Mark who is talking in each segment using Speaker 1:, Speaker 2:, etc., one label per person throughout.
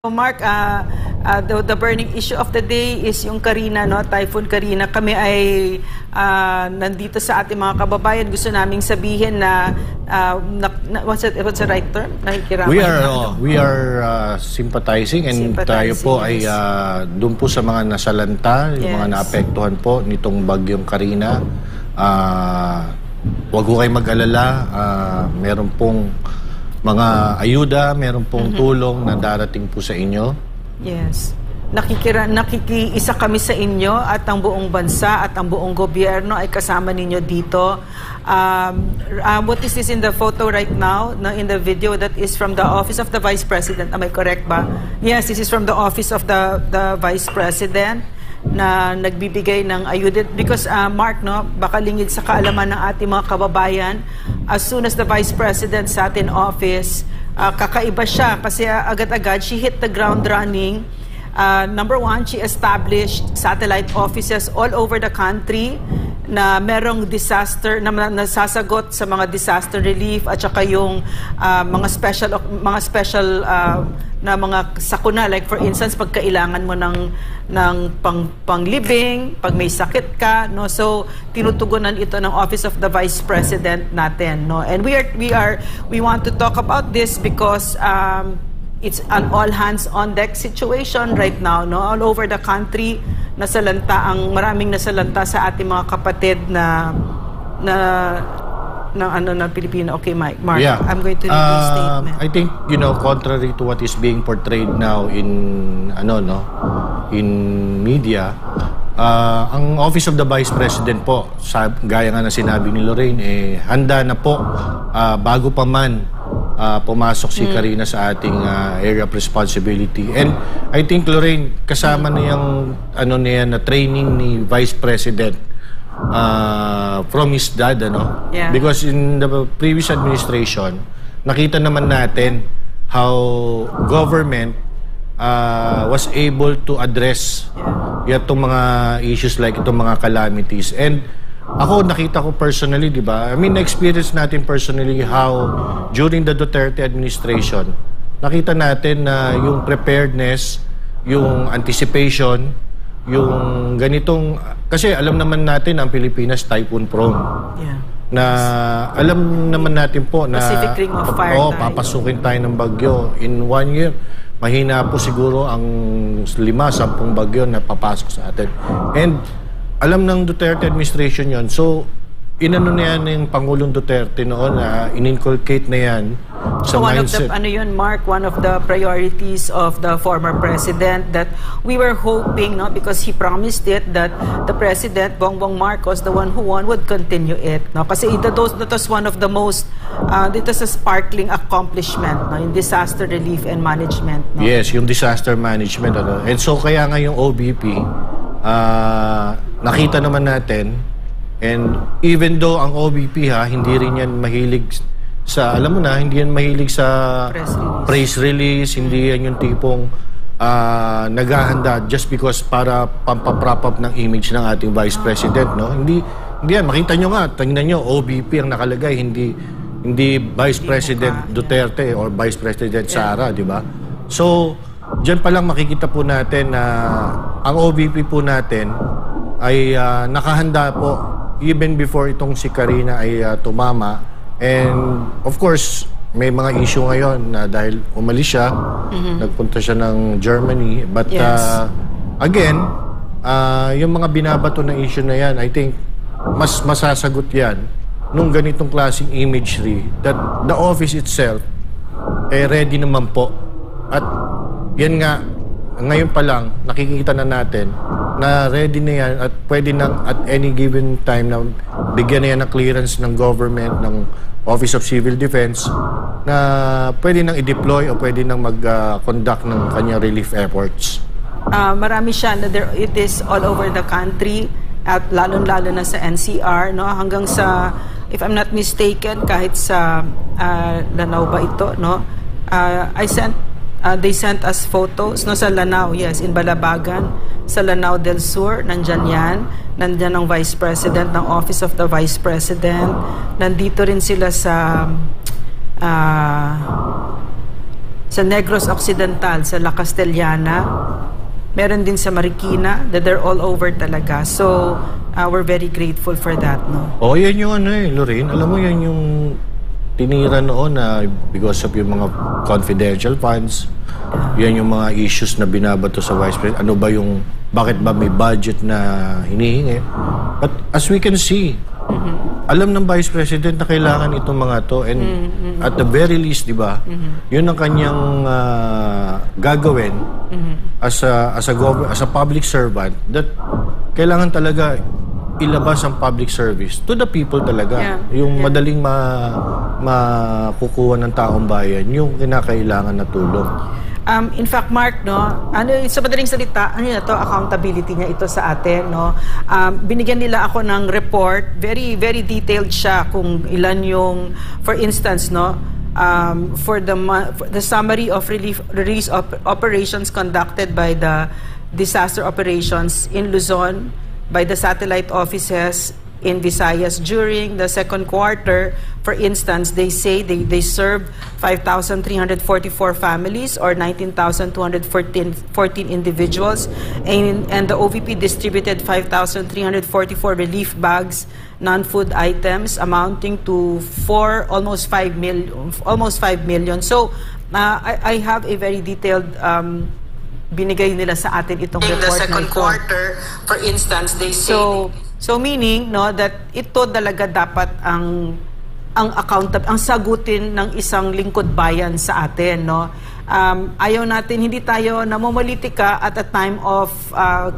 Speaker 1: Mark, the burning issue of the day is yung Carina, no? Typhoon Carina. Kami ay nandito sa ating mga kababayan. Gusto naming sabihin na, what's the right term?
Speaker 2: We are sympathizing and tayo po ay doon po sa mga nasalanta, yung mga naapektuhan po nitong bagyong Carina. Huwag ko kayo mag-alala, meron pong mga ayuda, meron pong tulong na darating po sa inyo.
Speaker 1: Yes. Nakikiisa kami sa inyo at ang buong bansa at ang buong gobyerno ay kasama ninyo dito. What is this in the photo right now? In the video that is from the Office of the Vice President. Am I correct ba? Yes, this is from the Office of the Vice President na nagbibigay ng ayuda. Because Mark, no, baka lingid sa kaalaman ng ating mga kababayan, as soon as the Vice President sat in office, kakaiba siya kasi agad-agad she hit the ground running. Number one, she established satellite offices all over the country na merong disaster, na nasasagot sa mga disaster relief at saka yung mga special na mga sakuna, like for instance pag kailangan mo ng panglibing, pag may sakit ka, no, so tinutugunan ito ng Office of the Vice President natin, no, and we want to talk about this because it's an all hands on deck situation right now, no, all over the country. Maraming nasalanta sa ating mga kapatid na Pilipino. Okay, Mark,
Speaker 2: yeah.
Speaker 1: I'm going to read the statement.
Speaker 2: I think, contrary to what is being portrayed now in media, ang Office of the Vice President po, gaya nga na sinabi ni Lorraine, handa na po bago pa man pumasok si Carina sa ating area of responsibility. And I think, Lorraine, kasama na yung na training ni Vice President from his dad,
Speaker 1: Yeah.
Speaker 2: Because in the previous administration, nakita naman natin how government was able to address itong mga issues like itong mga calamities. And ako, nakita ko personally, di ba? I mean, na-experience natin personally how during the Duterte administration, nakita natin na yung preparedness, yung anticipation, yung ganitong... Kasi alam naman natin ang Pilipinas typhoon prone.
Speaker 1: Yeah.
Speaker 2: Na alam naman natin po na...
Speaker 1: Pacific Ring of Fire tayo.
Speaker 2: Papasukin tayo ng bagyo. In 1 year, mahina po siguro ang 5-10 bagyo na papasok sa atin. And alam ng Duterte administration yon. So, inano na yan yung Pangulong Duterte noon na in-inculcate na yan sa mindset.
Speaker 1: Mark, one of the priorities of the former president that we were hoping, no, because he promised it, that the president, Bongbong Marcos, the one who won, would continue it. No? Kasi that was one of the most, it was a sparkling accomplishment, no, in disaster relief and management. No?
Speaker 2: Yes, yung disaster management. And so, kaya nga yung OBP, nakita naman natin, and even though ang OBP hindi rin yan mahilig sa, alam mo na, hindi yan mahilig sa press release, hindi yan yung tipong naghahanda just because para pampaprop up ng image ng ating Vice President, no? Hindi yan, makita nyo nga, tingnan nyo, OBP ang nakalagay, hindi Vice President Duterte or Vice President Sara, di ba? So, dyan pa lang makikita po natin na ang OBP po natin ay nakahanda po even before itong si Carina ay tumama. And of course, may mga issue ngayon na dahil umalis siya, nagpunta siya ng Germany. But again, yung mga binabato na issue na yan, I think mas masasagot yan nung ganitong klaseng imagery that the office itself ready naman po. At yan nga, ngayon pa lang, nakikita na natin na ready na yan at pwede nang at any given time na bigyan na yan ng clearance ng government, ng Office of Civil Defense, na pwede nang i-deploy o pwede nang mag-conduct ng kanyang relief efforts.
Speaker 1: Marami siya, it is all over the country at lalo-lalo na sa NCR, no, hanggang sa, if I'm not mistaken, kahit sa Lanao ba ito, no, they sent us photos, no, sa Lanao, yes, in Balabagan, sa Lanao del Sur, nandyan yan. Nandyan ang Vice President ng Office of the Vice President. Nandito rin sila sa sa Negros Occidental, sa La Castellana, meron din sa Marikina, that they're all over talaga. So, we're very grateful for that, no?
Speaker 2: O, yan yung Lorraine, alam mo yan yung tinira noon na because of yung mga confidential funds, yan yung mga issues na binabato sa Vice President. Ano ba yung, bakit ba may budget na hinihingi? But as we can see, alam ng Vice President na kailangan itong mga to, and at the very least, di ba, yun ang kanyang gagawin as a public servant, that kailangan talaga ilabas ang public service to the people talaga. Yung madaling makukuha ng taong bayan, yung kinakailangan na tulong.
Speaker 1: In fact, Mark, no, sa madaling salita, accountability niya ito sa atin, no. Binigyan nila ako ng report, very very detailed siya kung ilan yung, for instance, no, for the summary of release operations conducted by the disaster operations in Luzon by the satellite offices in Visayas during the second quarter. For instance, they say they served 5,344 families or 19,214 individuals, and the OVP distributed 5,344 relief bags, non-food items amounting to almost 5 million. So I have a very detailed binigay nila sa atin itong report na ito. In the second quarter, for instance, they say... So meaning, no, that ito talaga dapat ang sagutin ng isang lingkod bayan sa atin, no. Ayaw natin, hindi tayo namomolitika at a time of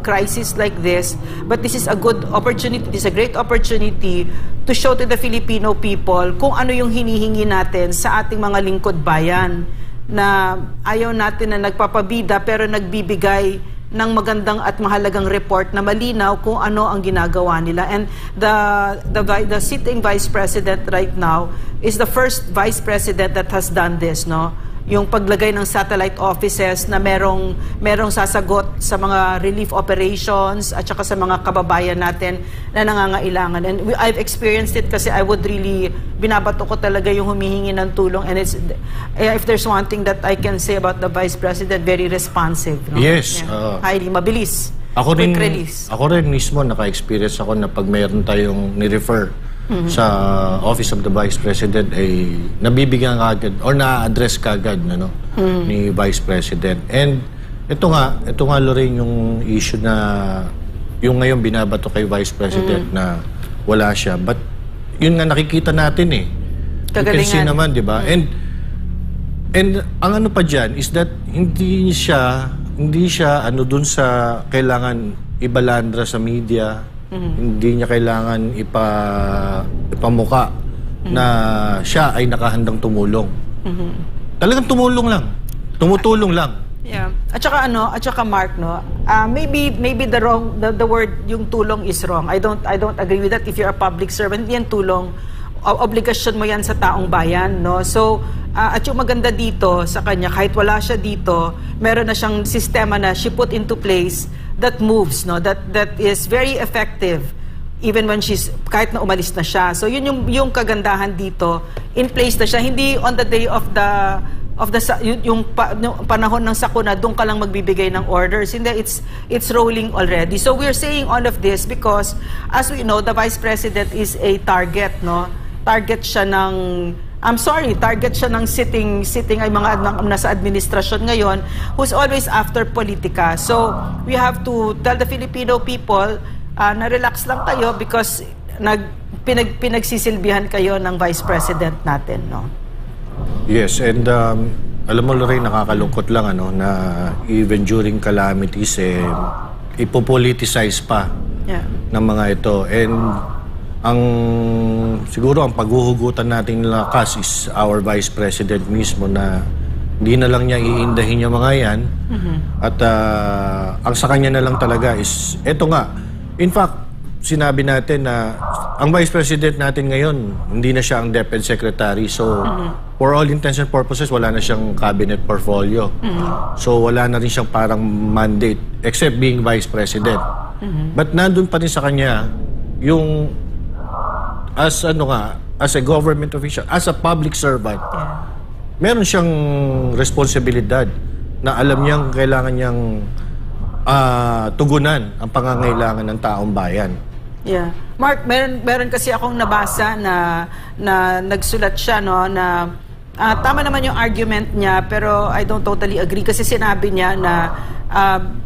Speaker 1: crisis like this, but this is a good opportunity, this is a great opportunity to show to the Filipino people kung ano yung hinihingi natin sa ating mga lingkod bayan, na ayaw natin na nagpapabida pero nagbibigay ng magandang at mahalagang report na malinaw kung ano ang ginagawa nila. And the sitting Vice President right now is the first Vice President that has done this, no? Yung paglagay ng satellite offices na merong sasagot sa mga relief operations at saka sa mga kababayan natin na nangangailangan. And I've experienced it kasi I would really, binabato ko talaga yung humihingi ng tulong, and if there's one thing that I can say about the Vice President, very responsive. No?
Speaker 2: Yes.
Speaker 1: Highly mabilis.
Speaker 2: Quick
Speaker 1: release.
Speaker 2: Ako rin mismo, naka-experience ako na pag mayroon tayong ni-refer sa Office of the Vice President, ay nabibigyan kagad or na-address kagad ni Vice President. And ito nga Lorraine, yung issue na yung ngayon binabato kay Vice President na wala siya. But yun nga nakikita natin eh. You can see naman, di ba? And ang ano pa dyan is that hindi siya dun sa kailangan ibalandra sa media. Hindi niya kailangan ipamuka na siya ay nakahandang tumulong. Talagang tumulong lang. Tumutulong lang.
Speaker 1: Yeah. At saka Mark, no. Maybe the word yung tulong is wrong. I don't agree with that. If you're a public servant, yan tulong. Obligasyon mo yan sa taong bayan, no. So at yung maganda dito sa kanya, kahit wala siya dito, meron na siyang sistema na she put into place that moves, no, that is very effective even when kahit na umalis na siya. So yun yung kagandahan dito, in place na siya, hindi on the day of the yung panahon ng sakuna doon ka lang magbibigay ng orders. Hindi, it's rolling already. So we're saying all of this because as we know, the Vice President is a target, no. Target siya ng sitting ay mga nasa administrasyon ngayon who's always after politika. So we have to tell the Filipino people na relax lang kayo because pinagsisilbihan kayo ng Vice President natin, no?
Speaker 2: Yes, and alam mo Lorraine, nakakalungkot lang na even during calamities ipopoliticize pa ng mga ito. And siguro ang paghuhugutan natin ng lakas is our Vice President mismo, na hindi na lang niya iindahin yung mga yan. At ang sa kanya na lang talaga is, eto nga, in fact, sinabi natin na ang Vice President natin ngayon, hindi na siya ang DepEd Secretary. So, for all intents and purposes, wala na siyang cabinet portfolio. So, wala na rin siyang parang mandate, except being Vice President. But nandun pa rin sa kanya yung as a government official, as a public servant, meron siyang responsibilidad na alam niyang kailangan niyang tugunan ang pangangailangan ng taong bayan.
Speaker 1: Yeah. Mark, meron kasi akong nabasa na nagsulat siya, no, na tama naman yung argument niya, pero I don't totally agree kasi sinabi niya na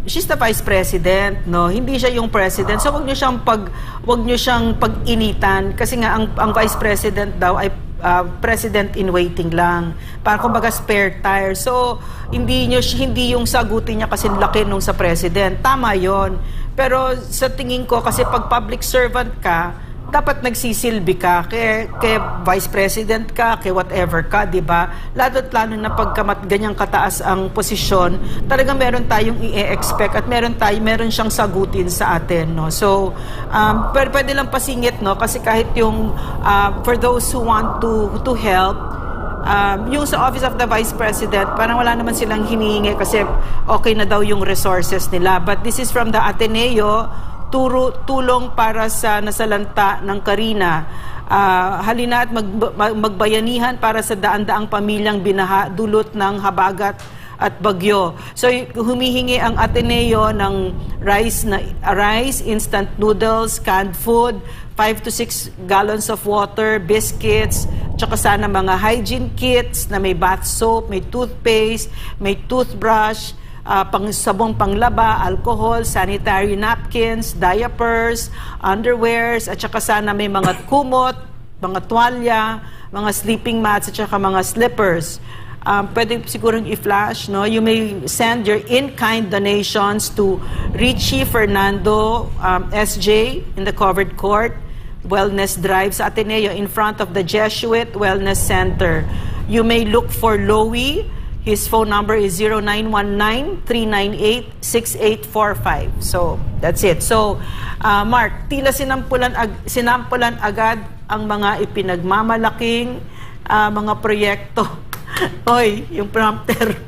Speaker 1: she's the vice president, no, hindi siya yung president. So wag niyo siyang pag-initan kasi nga ang vice president daw ay president in waiting lang. Para kumbaga spare tire. So hindi yung sagutin niya kasi laki nung sa president. Tama 'yon. Pero sa tingin ko, kasi pag public servant ka, dapat nagsisilbi ka kay vice president ka, kay whatever ka, di ba? Lalo't lalo na pagka ganyang kataas ang posisyon, talagang meron tayong i-expect at meron siyang sagutin sa atin, no? So, pwede lang pasingit, no? Kasi kahit yung, for those who want to help, yung sa Office of the Vice President, parang wala naman silang hinihingi kasi okay na daw yung resources nila. But this is from the Ateneo, tulong para sa nasalanta ng Karina. Halina at magbayanihan para sa daan-daang pamilyang binaha dulot ng habagat at bagyo. So humihingi ang Ateneo ng rice, instant noodles, canned food, 5 to 6 gallons of water, biscuits, tsaka sana mga hygiene kits na may bath soap, may toothpaste, may toothbrush, sabong panglaba, alcohol, sanitary napkins, diapers, underwears, at saka sana may mga kumot, mga tuwalya, mga sleeping mats, at saka mga slippers. Pwede sigurong i-flash, no? You may send your in-kind donations to Richie Fernando SJ in the Covered Court Wellness Drive sa Ateneo in front of the Jesuit Wellness Center. You may look for Lowy. His phone number is 0919-398-6845. So, that's it. So, Mark, tila sinampulan agad ang mga ipinagmamalaking mga proyekto. Hoy, yung prompter.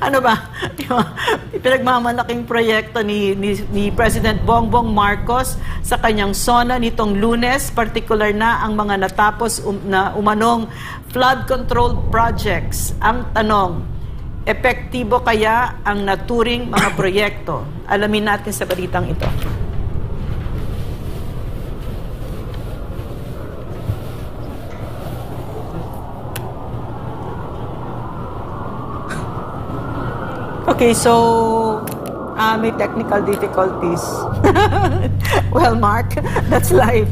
Speaker 1: Ano ba? Yung pinagmamalaking proyekto ni President Bongbong Marcos sa kanyang SONA nitong Lunes, particular na ang mga natapos na umanong flood control projects. Ang tanong, epektibo kaya ang naturing mga proyekto? Alamin natin sa balitang ito. Okay, so may technical difficulties. Well, Mark, that's live.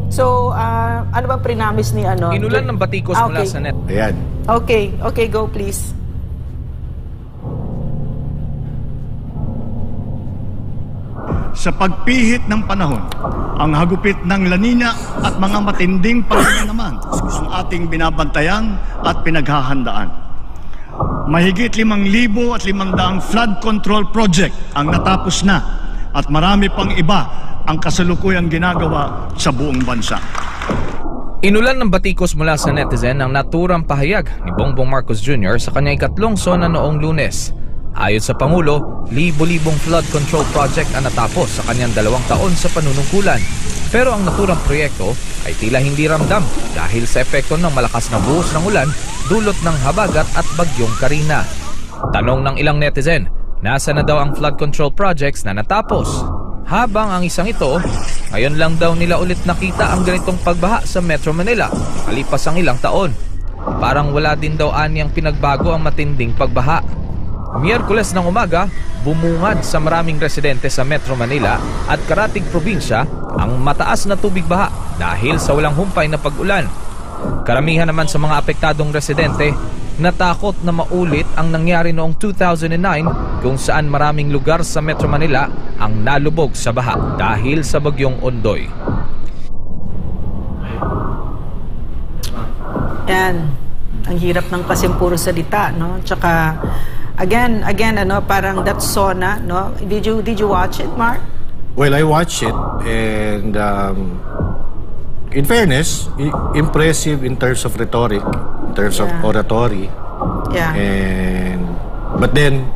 Speaker 1: So ano bang prinamis ni ano?
Speaker 3: Inulan ng batikos mula
Speaker 1: okay.
Speaker 3: sa net.
Speaker 2: Ayan.
Speaker 1: Okay, go please.
Speaker 4: Sa pagpihit ng panahon, ang hagupit ng La Nina at mga matinding pagkain naman ang ating binabantayan at pinaghahandaan. Mahigit 5,500 flood control project ang natapos na at marami pang iba ang kasalukuyang ginagawa sa buong bansa.
Speaker 3: Inulan ng batikos mula sa netizen ang naturang pahayag ni Bongbong Marcos Jr. sa kanyang ikatlong SONA noong Lunes. Ayon sa Pangulo, libo-libong flood control project ang natapos sa kanyang 2 taon sa panunungkulan. Pero ang naturang proyekto ay tila hindi ramdam dahil sa epekto ng malakas na buhos ng ulan dulot ng habagat at bagyong Karina. Tanong ng ilang netizen, nasa na daw ang flood control projects na natapos? Habang ang isang ito, ngayon lang daw nila ulit nakita ang ganitong pagbaha sa Metro Manila makalipas ang ilang taon. Parang wala din daw aniyang pinagbago ang matinding pagbaha. Miyerkules ng umaga, bumungad sa maraming residente sa Metro Manila at karatig probinsya ang mataas na tubig baha dahil sa walang humpay na pag-ulan. Karamihan naman sa mga apektadong residente natakot na maulit ang nangyari noong 2009 kung saan maraming lugar sa Metro Manila ang nalubog sa baha dahil sa bagyong Ondoy.
Speaker 1: Yan. Ang hirap ng kasing puro salita, no? Tsaka again, ano, parang that SONA, no? Did you watch it, Mark?
Speaker 2: Well, I watched it and in fairness, impressive in terms of rhetoric, in terms of oratory.
Speaker 1: Yeah.
Speaker 2: But then,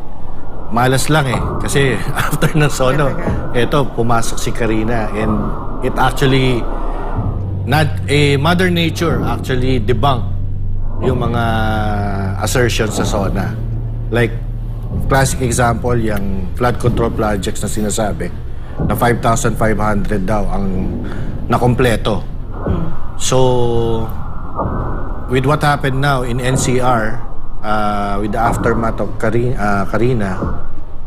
Speaker 2: malas lang eh. Kasi after ng SONA, eto, pumasok si Karina and it actually, Mother Nature actually debunked yung mga assertions sa SONA. Like, classic example, yung flood control projects na sinasabi, na 5,500 daw ang nakompleto. So, with what happened now in NCR, with the aftermath of Karina,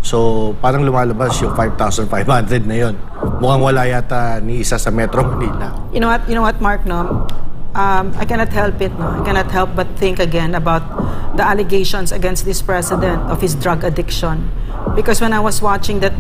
Speaker 2: so parang lumalabas yung 5,500 na yon. Mukhang wala yata ni isa sa Metro Manila.
Speaker 1: You know what, Mark, no? I cannot help it, no? I cannot help but think again about the allegations against this president of his drug addiction. Because when I was watching that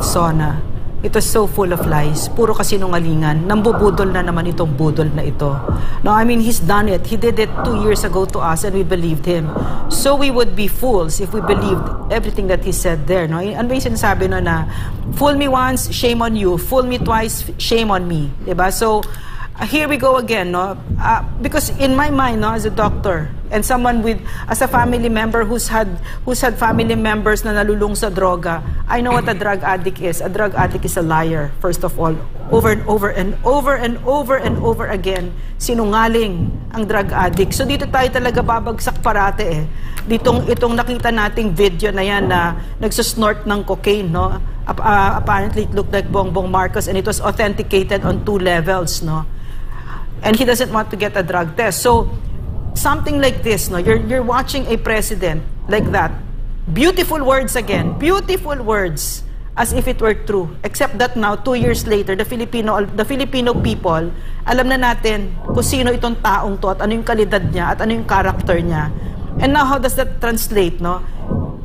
Speaker 1: SONA, it was so full of lies. Puro kasinungalingan. Nambubudol na naman itong budol na ito. No, I mean, he's done it. He did it 2 years ago to us and we believed him. So we would be fools if we believed everything that he said there. No? Ano yung sinasabi na fool me once, shame on you. Fool me twice, shame on me. Diba? So, here we go again, no? Because in my mind, no, as a doctor and someone as a family member who's had family members na nalulung sa droga, I know what a drug addict is. A drug addict is a liar, first of all. Over and over and over and over and over again, sinungaling ang drug addict. So dito tayo talaga babagsak parate itong nakita nating video na yan na nagsusnort ng cocaine, no? Apparently it looked like Bongbong Marcos and it was authenticated on 2 levels, no? And he doesn't want to get a drug test. So, something like this, no? You're watching a president like that. Beautiful words again. Beautiful words. As if it were true. Except that now, 2 years later, the Filipino people, alam na natin kung sino itong taong to at ano yung kalidad niya at ano yung character niya. And now, how does that translate, no?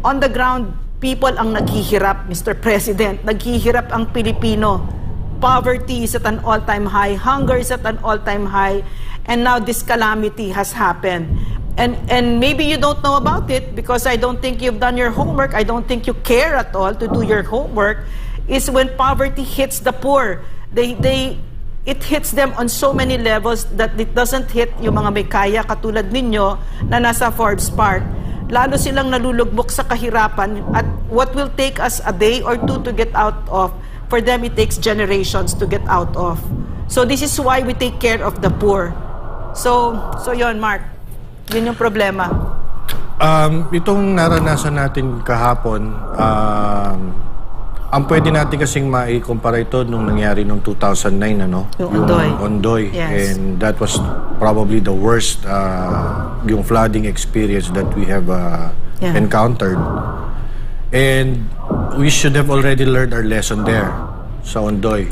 Speaker 1: On the ground, people ang naghihirap, Mr. President. Naghihirap ang Pilipino. Poverty is at an all-time high. Hunger is at an all-time high. And now this calamity has happened. And maybe you don't know about it because I don't think you've done your homework. I don't think you care at all to do your homework. Is when poverty hits the poor. It hits them on so many levels that it doesn't hit yung mga may kaya katulad ninyo na nasa Forbes Park. Lalo silang nalulugbok sa kahirapan at what will take us a day or two to get out of, for them, it takes generations to get out of. So this is why we take care of the poor. So yon, Mark. Yun yung problema.
Speaker 2: Itong naranasan natin kahapon, ang pwede natin kasing maikumpara ito nung nangyari noong 2009, ano?
Speaker 1: Yung
Speaker 2: Ondoy.
Speaker 1: Yes.
Speaker 2: And that was probably the worst yung flooding experience that we have encountered. And we should have already learned our lesson there sa Ondoy.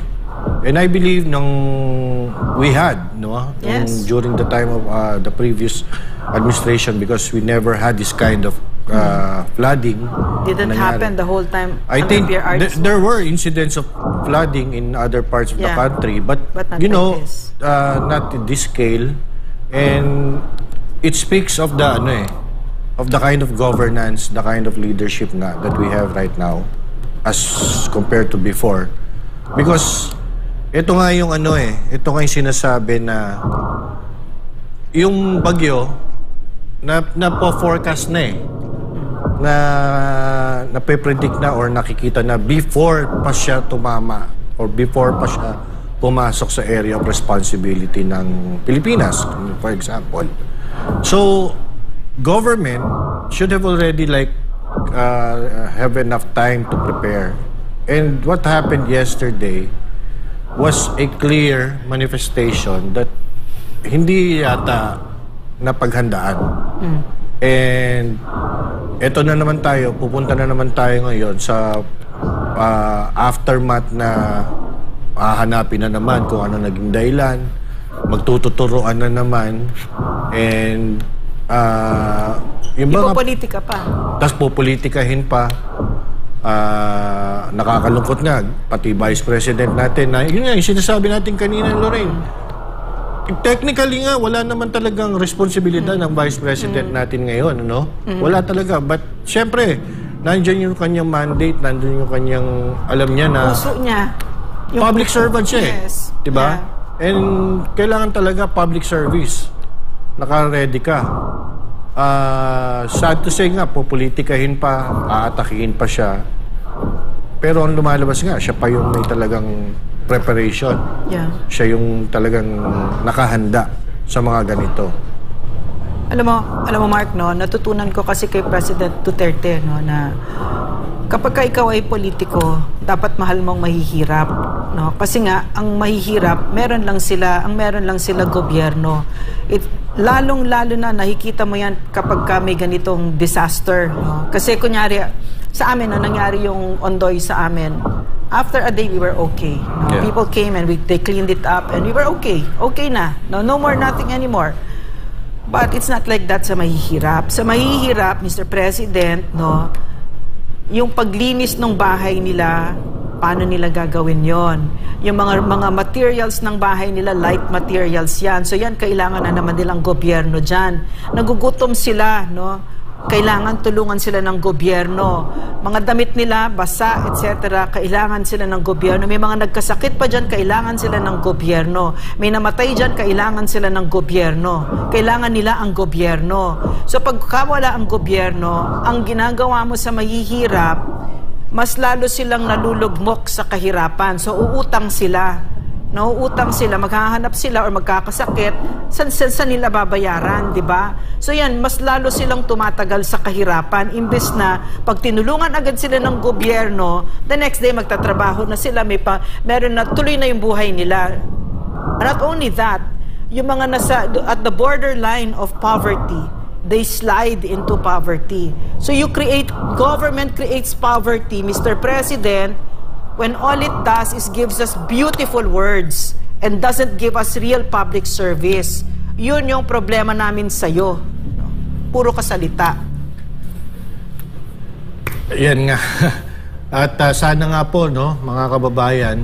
Speaker 2: And I believe we had, no?
Speaker 1: Yes.
Speaker 2: During the time of the previous administration, because we never had this kind of flooding.
Speaker 1: Didn't happen the whole time.
Speaker 2: I think there were incidents of flooding in other parts of the country, but
Speaker 1: not
Speaker 2: you know,
Speaker 1: like this.
Speaker 2: Not in this scale. And it speaks of the kind of governance, the kind of leadership that we have right now as compared to before. Because ito nga yung ito nga yung sinasabi na yung bagyo na po-forecast na nape-predict na or nakikita na before pa siya tumama or before pa siya pumasok sa area of responsibility ng Pilipinas, for example. So, government should have already have enough time to prepare. And what happened yesterday was a clear manifestation that hindi yata napaghandaan. And eto na naman tayo, pupunta na naman tayo ngayon sa aftermath na hahanapin na naman kung ano naging dahilan, magtututuroan na naman, and yung mga
Speaker 1: politika pa.
Speaker 2: Tas popolitikahin pa. Nakakalungkot nga, pati Vice President natin na, yun nga, yung sinasabi natin kanina, Lorraine. Technically nga, wala naman talagang responsibilidad ng Vice President natin ngayon, no? Wala talaga. But, syempre, nandiyan yung kanyang mandate, nandiyan yung kanyang, alam niya na,
Speaker 1: puso niya. Yung
Speaker 2: public servant siya
Speaker 1: yes.
Speaker 2: Diba?
Speaker 1: Yeah.
Speaker 2: And kailangan talaga public service. Naka-ready ka. Sad to say nga, popolitikahin pa, aatakihin pa siya. Pero ang lumalabas nga, siya pa yung may talagang preparation.
Speaker 1: Yeah.
Speaker 2: Siya yung talagang nakahanda sa mga ganito.
Speaker 1: Alam mo Mark, no, natutunan ko kasi kay President Duterte, no, na kapag ka ikaw ay politiko, dapat mahal mong mahihirap, no? Kasi nga ang mahihirap, meron lang sila gobyerno. Lalong-lalo na nakikita mo yan kapag ka may ganitong disaster, no? Kasi kunyari sa amin, no, nangyari yung Ondoy sa amin. After a day, we were okay. No?
Speaker 2: Yeah.
Speaker 1: People came and they cleaned it up and we were okay. Okay na. No more, nothing anymore. But it's not like that sa mahihirap. Sa mahihirap, Mr. President, no, yung paglinis ng bahay nila, paano nila gagawin yon? Yung mga materials ng bahay nila, light materials yan. So yan, kailangan na naman nilang gobyerno dyan. Nagugutom sila, no? Kailangan tulungan sila ng gobyerno. Mga damit nila, basa, etc. Kailangan sila ng gobyerno. May mga nagkasakit pa dyan, kailangan sila ng gobyerno. May namatay dyan, kailangan sila ng gobyerno. Kailangan nila ang gobyerno. So pagkawala ang gobyerno, ang ginagawa mo sa mahihirap, mas lalo silang nalulugmok sa kahirapan. So uutang sila. Nauutang sila, maghahanap sila or magkakasakit, saan nila babayaran, di ba? So yan, mas lalo silang tumatagal sa kahirapan. Imbes na pag tinulungan agad sila ng gobyerno, the next day magtatrabaho na sila, meron na, tuloy na yung buhay nila. Not only that, yung mga nasa at the borderline of poverty, they slide into poverty. So government creates poverty, Mr. President, when all it does is gives us beautiful words and doesn't give us real public service. Yun yung problema namin sa'yo. Puro kasalita.
Speaker 2: Yan nga. At sana nga po, no, mga kababayan,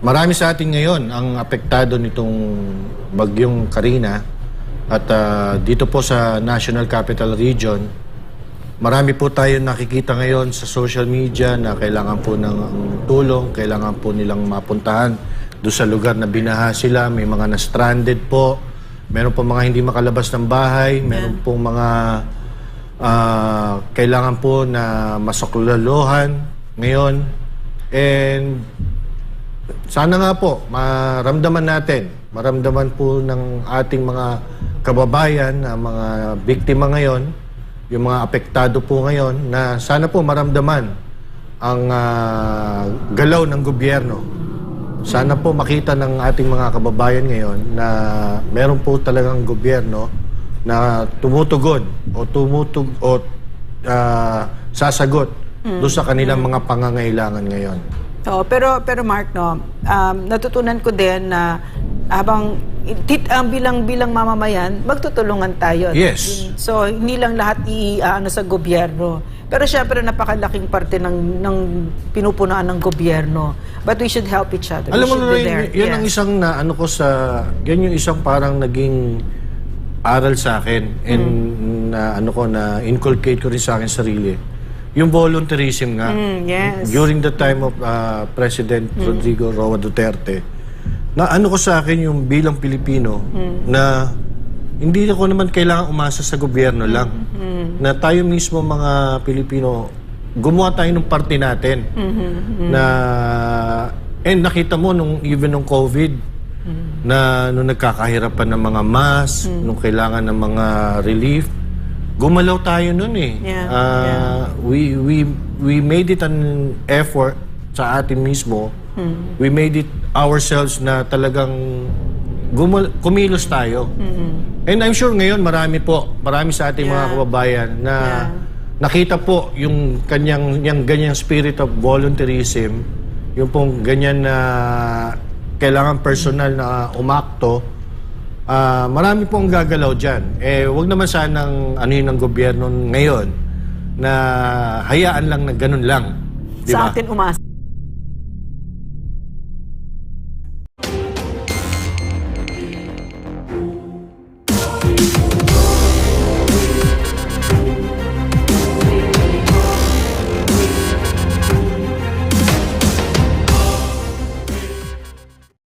Speaker 2: marami sa atin ngayon ang apektado nitong bagyong Karina. At dito po sa National Capital Region, marami po tayo nakikita ngayon sa social media na kailangan po ng tulong, kailangan po nilang mapuntahan doon sa lugar na binaha sila. May mga na-stranded po, meron po mga hindi makalabas ng bahay, meron po mga kailangan po na masaklolohan ngayon. And sana nga po, maramdaman po ng ating mga kababayan, mga biktima ngayon, yung mga apektado po ngayon, na sana po maramdaman ang galaw ng gobyerno. Sana po makita ng ating mga kababayan ngayon na meron po talagang gobyerno na tumutugon o sasagot doon sa kanilang mga pangangailangan ngayon.
Speaker 1: Pero Mark, no, natutunan ko din na bilang mamamayan, magtutulungan tayo.
Speaker 2: Yes.
Speaker 1: So, hindi lang lahat sa gobyerno. Pero syempre, napakalaking parte ng pinupunaan ng gobyerno. But we should help each other.
Speaker 2: Alam mo na
Speaker 1: yan
Speaker 2: ang isang yan yung isang parang naging aral sa akin and na inculcate ko rin sa akin sarili. Yung volunteerism nga.
Speaker 1: Yes.
Speaker 2: During the time of President Rodrigo Roa Duterte, na ko sa akin yung bilang Pilipino na hindi ako naman kailangan umasa sa gobyerno lang. Na tayo mismo mga Pilipino, gumawa tayo ng parte natin. And nakita mo even nung COVID, na nung nagkakahirapan ng mga mask, nung kailangan ng mga relief, gumalaw tayo nun eh. We made it an effort sa atin mismo. We made it ourselves na talagang kumilos tayo. And I'm sure ngayon marami sa ating mga kababayan na nakita po yung ganyang spirit of volunteerism, yung pong ganyan na kailangan personal na umakto. Marami pong gagalaw dyan. Wag naman sanang ng gobyerno ngayon na hayaan lang na ganun lang.
Speaker 1: Sa atin umasa.